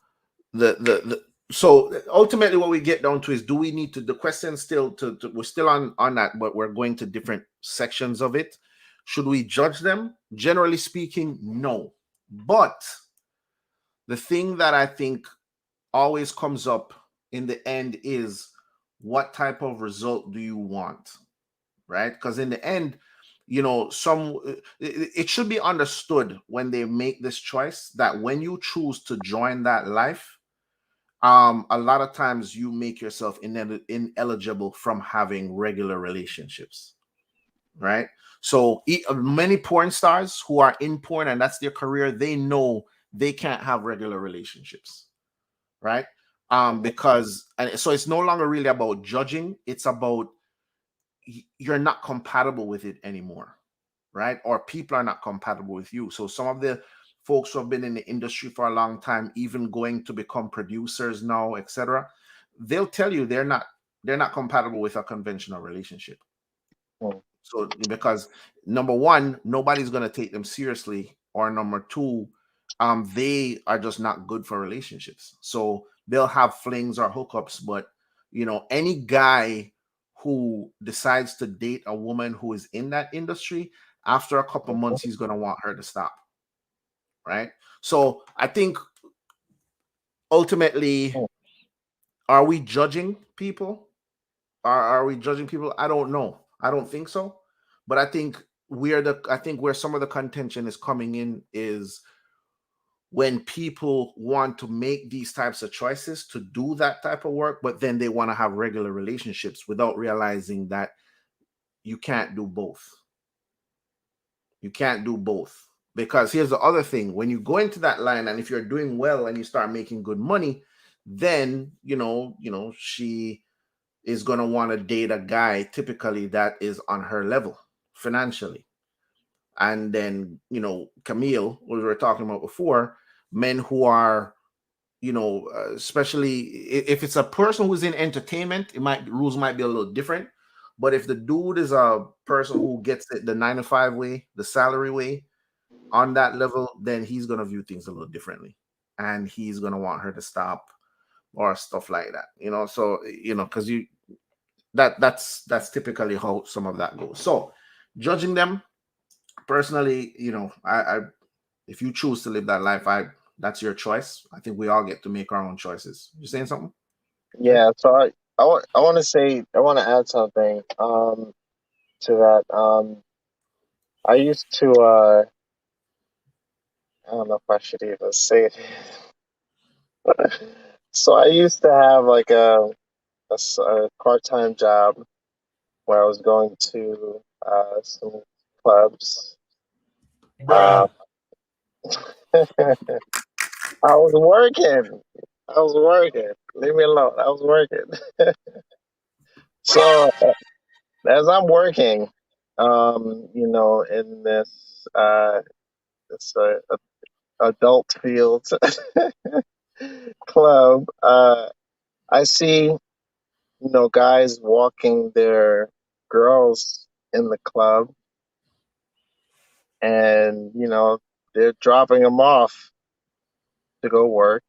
the so ultimately what we get down to is, do we need to, the question still to we're still on that, but we're going to different sections of it. Should we judge them? Generally speaking, no. But the thing that I think always comes up in the end is, what type of result do you want? Right? Because in the end, it should be understood when they make this choice that when you choose to join that life, a lot of times you make yourself ineligible from having regular relationships, right? So many porn stars who are in porn and that's their career, they know they can't have regular relationships, right? Because, and so it's no longer really about judging, it's about you're not compatible with it anymore, right? Or people are not compatible with you. So some of the folks who have been in the industry for a long time, even going to become producers now, etc., they'll tell you they're not compatible with a conventional relationship. Mm. So because number one, nobody's going to take them seriously, or number two, they are just not good for relationships. So they'll have flings or hookups, but any guy who decides to date a woman who is in that industry, after a couple months, he's going to want her to stop. Right. So I think ultimately, Mm. are we judging people? Are we judging people? I don't know. I don't think so. But I think where some of the contention is coming in is when people want to make these types of choices to do that type of work, but then they want to have regular relationships without realizing that you can't do both. You can't do both. Because here's the other thing: when you go into that line, and if you're doing well and you start making good money, then she is going to want to date a guy typically that is on her level financially. And then, Camille, what we were talking about before, men who are, especially if it's a person who's in entertainment, rules might be a little different. But if the dude is a person who gets it the 9 to 5 way, the salary way, on that level, then he's going to view things a little differently. And he's going to want her to stop or stuff like that, so, because that's typically how some of that goes. So judging them personally, I if you choose to live that life, that's your choice. I think we all get to make our own choices. You saying something? Yeah, so I want to say, I want to add something to that. I used to I don't know if I should even say it. So I used to have like a part-time job where I was going to some clubs. Uh, Bruh. I was working. I was working. Leave me alone. I was working. So as I'm working, in this adult field club, I see, guys walking their girls in the club, and they're dropping them off to go work.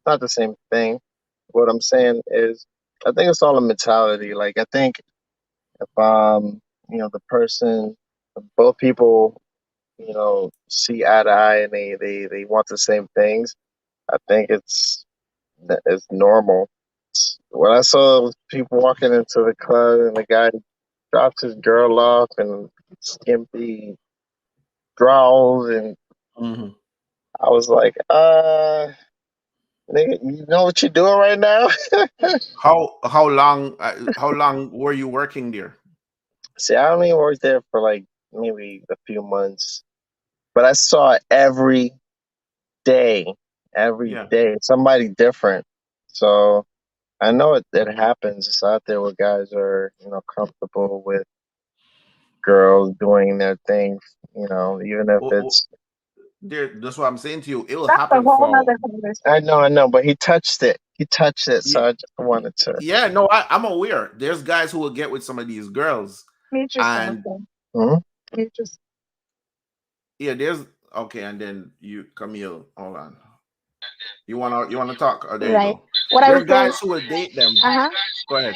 Not the same thing. What I'm saying is, I think it's all a mentality. Like, I think if the person, both people, see eye to eye, and they want the same things, I think it's normal. When I saw people walking into the club and the guy drops his girl off and skimpy drawls, and Mhm. I was like, nigga, you know what you're doing right now? How long were you working there? See, I only worked there for like maybe a few months, but I saw it day, every Yeah. day, somebody different. So I know it happens. It's out there where guys are, comfortable with girls doing their thing, even if Oh, it's. that's what I'm saying to you. It'll That's a happen whole for. nother conversation. I know, but he touched it. He touched it, so Yeah, I just wanted to. yeah, no, I'm aware. There's guys who will get with some of these girls, Mute yourself, and then. Hmm. Mute yourself. yeah, there's okay, and then you Camille, hold on. You wanna talk? Oh, there you Right. go. What I There's was saying, guys who will date them. uh-huh. Go ahead,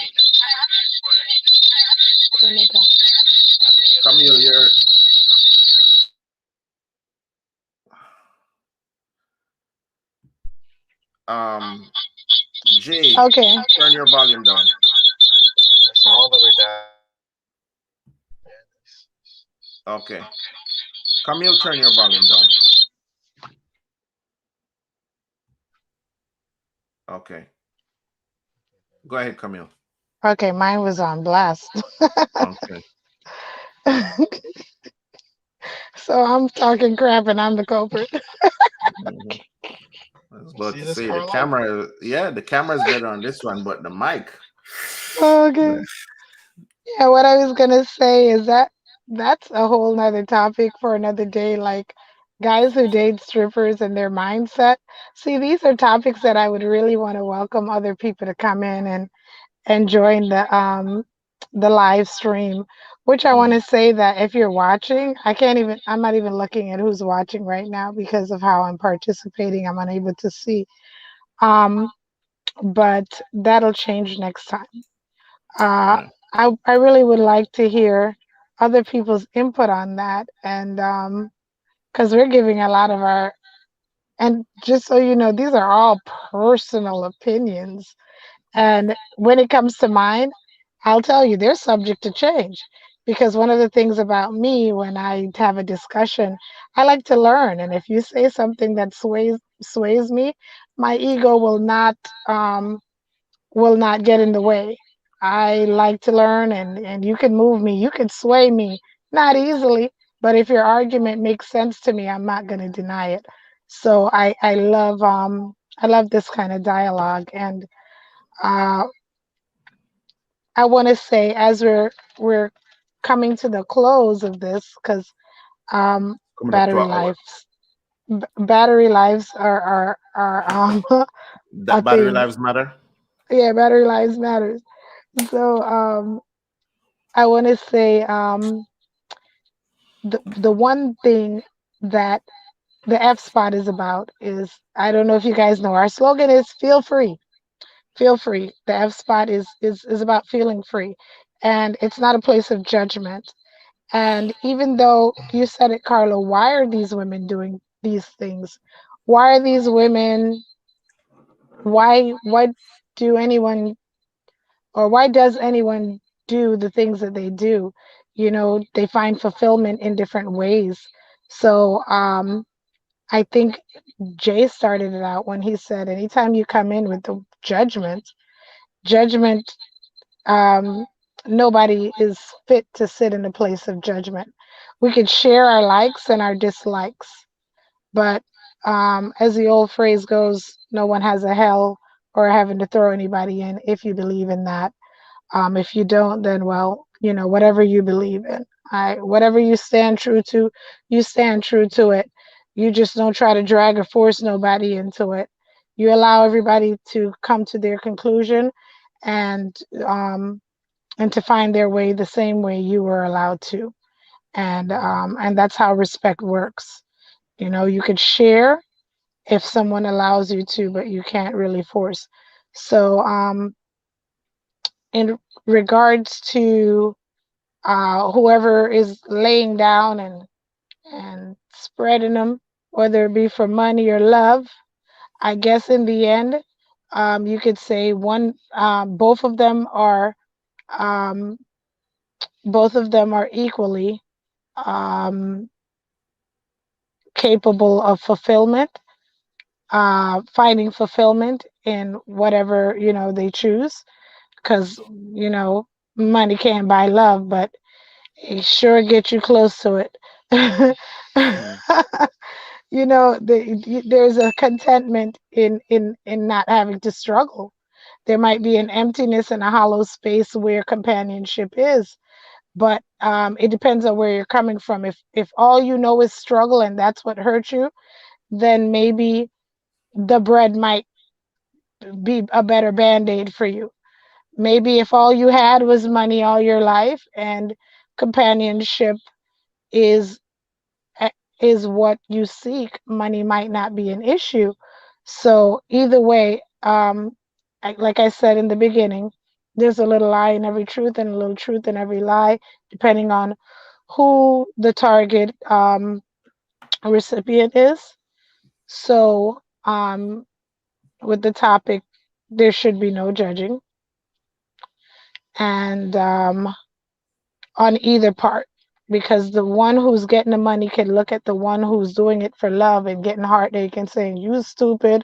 Turn it down. Camille. You're um Jay. Okay. Turn your volume down. It's all the way down. Okay, Camille, turn your volume down. Okay, go ahead, Camille. Okay, mine was on blast. Okay. So I'm talking crap and I'm the culprit. Mhm. I was You about see to this, say the Carlo? camera. Yeah, the camera's better on this one, but the mic. Okay. Yeah, what I was gonna say is that that's a whole nother topic for another day, like guys who date strippers and their mindset. See, these are topics that I would really want to welcome other people to come in and join the live stream. Which I want Mhm. to say that if you're watching, I'm not even looking at who's watching right now because of how I'm participating. I'm unable to see. Um, but that'll change next time. Uh, Yeah. I really would like to hear other people's input on that, and because we're giving a lot of our, and just so you know, these are all personal opinions, and when it comes to mine, I'll tell you they're subject to change. Because one of the things about me when I have a discussion, I like to learn, and if you say something that sways me, my ego will not get in the way. I like to learn, and you can move me, you can sway me, not easily, but if your argument makes sense to me, I'm not going to deny it. So I love this kind of dialogue, and uh, I want to say as we're coming to the close of this, because Coming up to an hour. battery lives are a That battery thing. lives matter. Yeah, battery lives matters. So I want to say the one thing that the F spot is about is, I don't know if you guys know, our slogan is feel free. Feel free. The F spot is about feeling free, and it's not a place of judgment. And even though you said it, Carlo, why are these women doing these things? Why are these women? Why do anyone, or why does anyone do the things that they do? You know, they find fulfillment in different ways. So I think Jay started it out when he said, anytime you come in with the judgment, um, nobody is fit to sit in a place of judgment. We could share our likes and our dislikes, but as the old phrase goes, no one has a hell or heaven to throw anybody in if you believe in that. If you don't, then well, you know, whatever you believe in, whatever you stand true to, you stand true to it. You just don't try to drag or force nobody into it. You allow everybody to come to their conclusion, and um, and to find their way the same way you were allowed to. And that's how respect works. You know, you could share if someone allows you to, but you can't really force. So in regards to whoever is laying down and spreading them, whether it be for money or love, I guess in the end, you could say both of them are um, both of them are equally capable of fulfillment, finding fulfillment in whatever, they choose. Because, money can't buy love, but it sure get you close to it. Mm. There's a contentment in not having to struggle. There might be an emptiness and a hollow space where companionship is, but it depends on where you're coming from. If all you know is struggle and that's what hurts you, then maybe the bread might be a better band-aid for you. Maybe if all you had was money all your life and companionship is is what you seek, money might not be an issue. So either way, like I said in the beginning, there's a little lie in every truth and a little truth in every lie, depending on who the target recipient is. So with the topic, there should be no judging, and on either part, because the one who's getting the money can look at the one who's doing it for love and getting heartache and saying, "You stupid.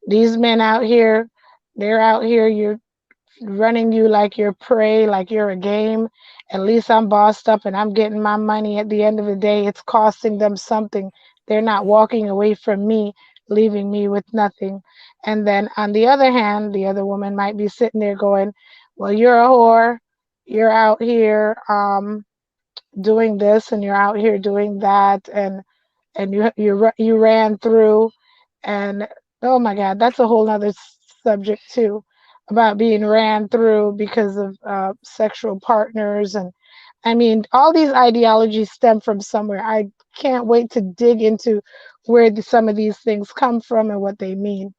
These men out here, they're out here. You're running you like you're prey, like you're a game. At least I'm bossed up and I'm getting my money. At the end of the day, it's costing them something. They're not walking away from me, leaving me with nothing." And then on the other hand, the other woman might be sitting there going, "Well, you're a whore. You're out here doing this and you're out here doing that, and you ran through." And oh my God, that's a whole other subject too, about being ran through because of sexual partners. And I mean, all these ideologies stem from somewhere. I can't wait to dig into where some of these things come from and what they mean.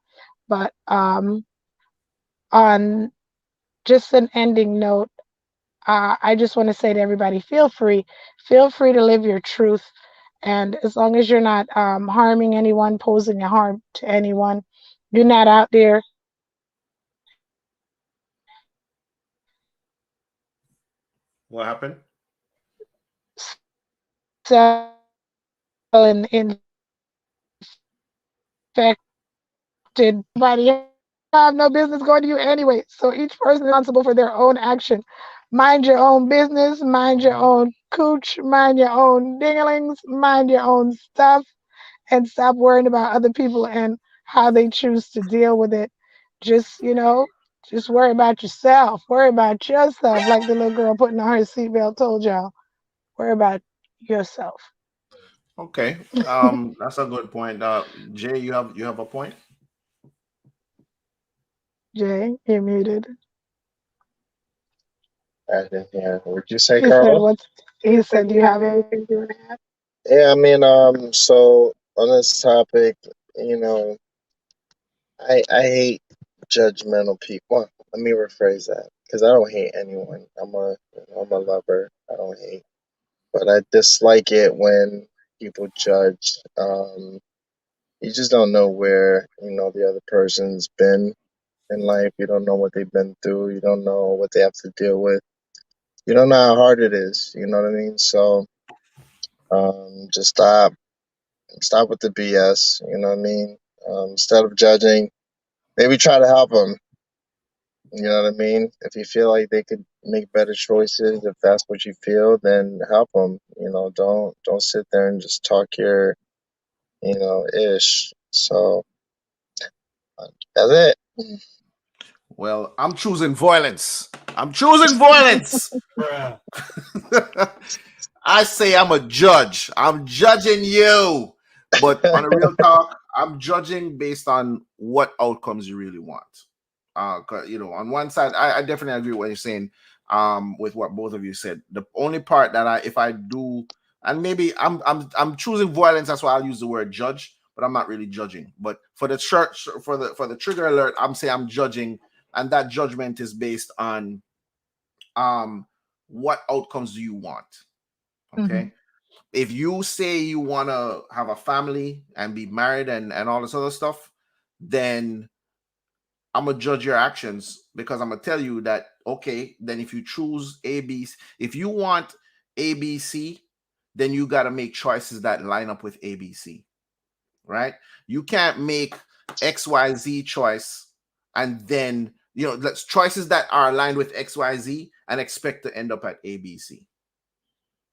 But on just an ending note, I just want to say to everybody, feel free to live your truth. And as long as you're not harming anyone, posing a harm to anyone, you're not out there What happened? selling infected. Nobody have no business going to you anyway. So each person is responsible for their own action. Mind your own business, mind your own cooch, mind your own dinglings, mind your own stuff, and stop worrying about other people and how they choose to deal with it. Just, just worry about yourself. Worry about yourself, like the little girl putting on her seatbelt told y'all. Worry about yourself. Okay. That's a good point. Jay, you have a point? Jay, you're muted. I didn't hear. What'd you say, He said, Carla? he said, do you have anything you want to add? Yeah, I mean, so on this topic, you know, I hate judgmental people. Well, let me rephrase that, because I don't hate anyone. I'm a lover. I don't hate, but I dislike it when people judge. You just don't know where, the other person's been in life. You don't know what they've been through. You don't know what they have to deal with. You don't know how hard it is. You know what I mean? So, just stop with the BS. You know what I mean? Instead of judging, maybe try to help them. You know what I mean? If you feel like they could make better choices, if that's what you feel, then help them. Don't sit there and just talk your, ish. So that's it. Well, I'm choosing violence. I'm choosing violence. I say I'm a judge. I'm judging you. But on a real talk, I'm judging based on what outcomes you really want. 'Cause, on one side, I definitely agree with what you're saying. With what both of you said. The only part that if I do, and maybe I'm choosing violence, that's why I'll use the word judge, but I'm not really judging. But for the church, for the trigger alert, I'm saying I'm judging, and that judgment is based on what outcomes do you want. Okay. If you say you want to have a family and be married and all this other stuff, then I'm gonna judge your actions because I'm gonna tell you that, okay, then if you choose ABC, if you want ABC, then you got to make choices that line up with ABC, right? You can't make XYZ choice and then, let's choices that are aligned with XYZ and expect to end up at ABC.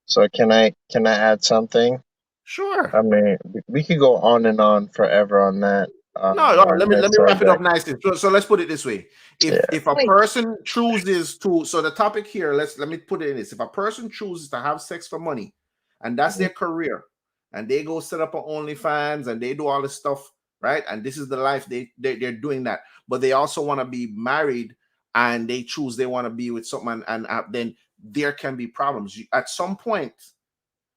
So can I add something? Sure. I mean, we could go on and on forever on that. No, let me wrap it up nicely. So let's put it this way: if a person chooses to, so the topic here, let me put it in this: if a person chooses to have sex for money, and that's their career, and they go set up an OnlyFans and they do all this stuff, right? And this is the life they're doing that, but they also want to be married, and they choose they want to be with someone, and then there can be problems at some point.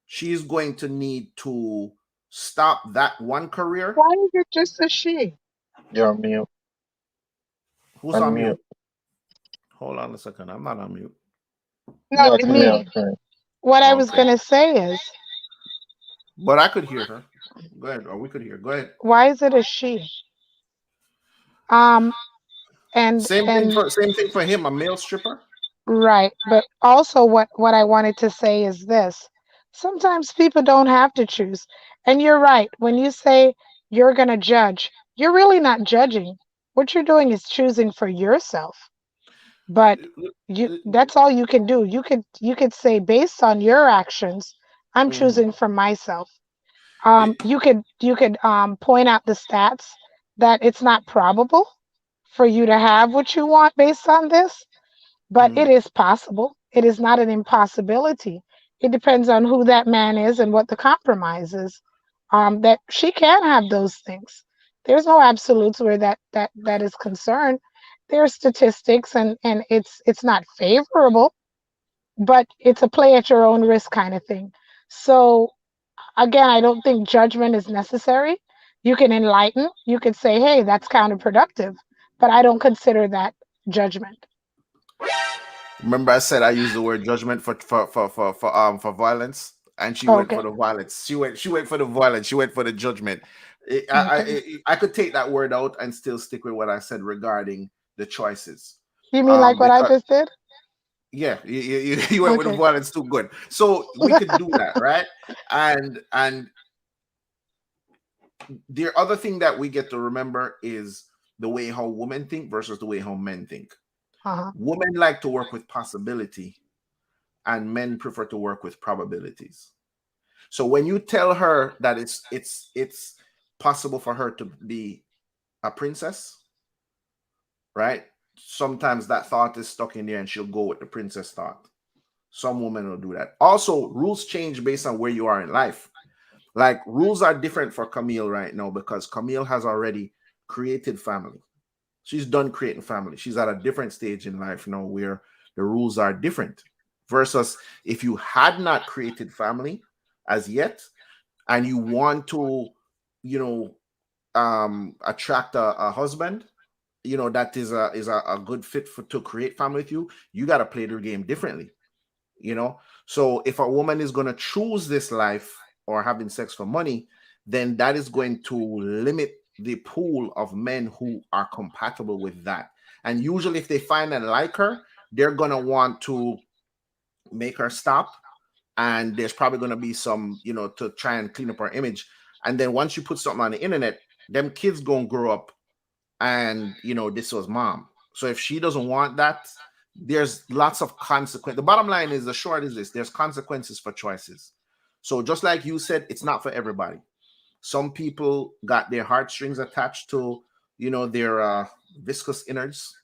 She's going to need to stop that one career. Why is it just a she? You're on mute. Who's on mute? Hold on a second. I'm not on mute. No, it's me. What I was going to say is. But I could hear her. Go ahead. Or we could hear. Go ahead. Why is it a she? And same thing for him, a male stripper. Right. But also what I wanted to say is this. Sometimes people don't have to choose. And you're right. When you say you're going to judge, you're really not judging. What you're doing is choosing for yourself. But that's all you can do. You could say, based on your actions, I'm choosing for myself. You could point out the stats that it's not probable for you to have what you want based on this, but it is possible. It is not an impossibility. It depends on who that man is and what the compromise is. That she can have those things. There's no absolutes where that is concerned. There are statistics, and it's not favorable, but it's a play at your own risk kind of thing. So again, I don't think judgment is necessary. You can enlighten. You could say, hey, that's counterproductive, but I don't consider that judgment. Remember, I said I used the word judgment for violence, and she went for the violence. She went for the violence. She went for the judgment. I could take that word out and still stick with what I said regarding the choices. You mean like what I just did? Yeah, you went with the violence too. Good. So we could do that, right? And the other thing that we get to remember is the way how women think versus the way how men think. Women like to work with possibility, and men prefer to work with probabilities. So when you tell her that it's possible for her to be a princess, right? Sometimes that thought is stuck in there and she'll go with the princess thought. Some women will do that. Also, rules change based on where you are in life. Like, rules are different for Camille right now because Camille has already created family. She's done creating family. She's at a different stage in life now where the rules are different. Versus if you had not created family as yet and you want to, attract a husband, that is a good fit to create family with you, you got to play the game differently, So if a woman is going to choose this life or having sex for money, then that is going to limit the pool of men who are compatible with that. And usually if they find and like her, they're going to want to make her stop. And there's probably going to be some, to try and clean up her image. And then once you put something on the internet, them kids going to grow up and this was mom. So if she doesn't want that, there's lots of consequences. The bottom line is, the short is this: there's consequences for choices. So just like you said, it's not for everybody. Some people got their heartstrings attached to their viscous innards,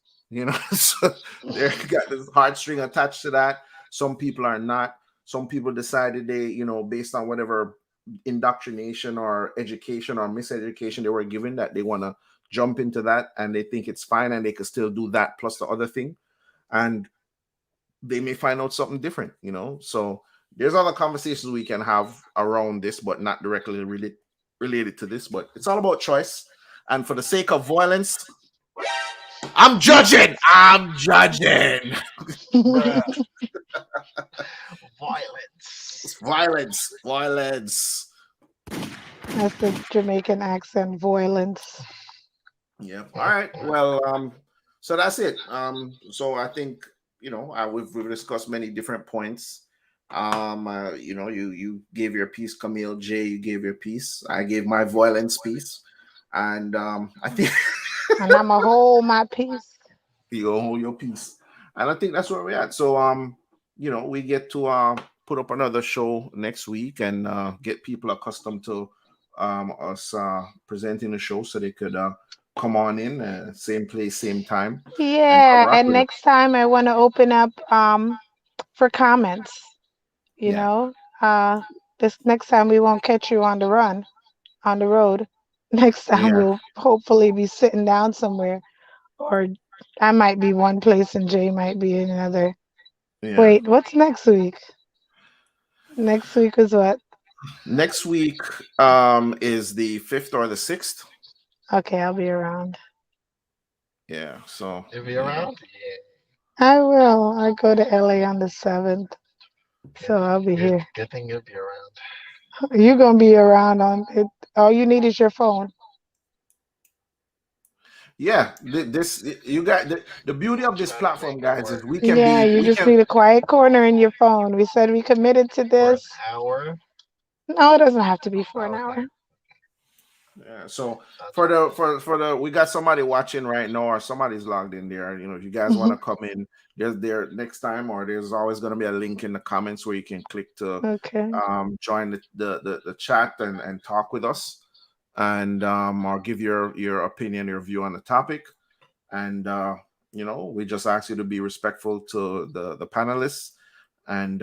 so they got this heartstring attached to that. Some people are not. Some people decided they, based on whatever indoctrination or education or miseducation they were given, that they want to jump into that and they think it's fine and they can still do that plus the other thing, and they may find out something different, So there's other conversations we can have around this, but not directly related to this. But it's all about choice. And for the sake of violence, I'm judging. Violence. That's the Jamaican accent, violence. Yeah. All right. Well, so that's it. So I think we've discussed many different points. You gave your piece, Camille. Jay, you gave your piece. I gave my violence piece, and I think And I'm going to hold my peace. you hold your piece, and I think that's where we're at. So we get to put up another show next week and get people accustomed to us presenting the show, so they could come on in, same place, same time, and come Yeah, rock and with it. next time I want to open up for comments. Yeah, This next time we won't catch you on the run, on the road. Next time yeah, we'll hopefully be sitting down somewhere, or I might be one place and Jay might be in another. yeah. Wait, what's next week? Next week is what? Next week is the 5th or the 6th. Okay, I'll be around. Yeah, so You'll be around? I will. I go to LA on the 7th, so I'll be Good, here. good thing you'll be around. You're gonna be around on it. All you need is your phone. yeah, this you got the beauty of this Try to platform, make it guys, is work. Yeah, you we just can need a quiet corner in your phone. We said we committed to For an this. hour? No, it doesn't have to be for an Okay. hour. Yeah, so for the we got somebody watching right now, or somebody's logged in there. If you guys want to come in, there's there next time, or there's always going to be a link in the comments where you can click to Okay. join the chat and talk with us, and or give your opinion, your view on the topic. And we just ask you to be respectful to the panelists, and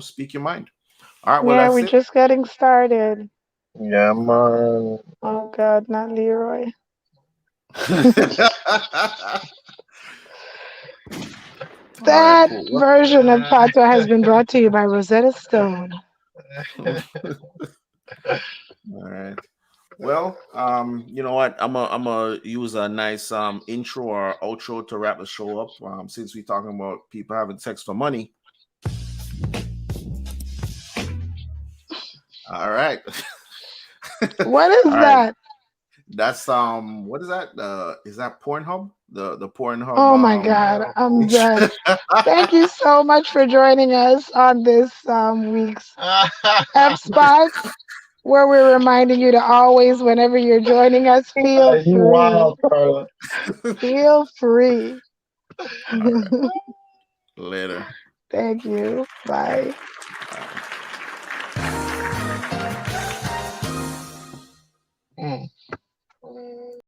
speak your mind. All right, well, Yeah, that's we're it. just getting started. Yeah, man. Oh God, not Leroy. That Cool. version of Patois has been brought to you by Rosetta Stone. All right. Well, you know what? I'm a use a nice intro or outro to wrap the show up. Since we're talking about people having sex for money. All right. What is All right. that? That's what is that? Is that Pornhub? The Pornhub. Oh my God, I'm done. Thank you so much for joining us on this week's F Spot, where we're reminding you to always, whenever you're joining us, feel You free. wild, Carla. Feel free. All right. Later. Thank you. Bye.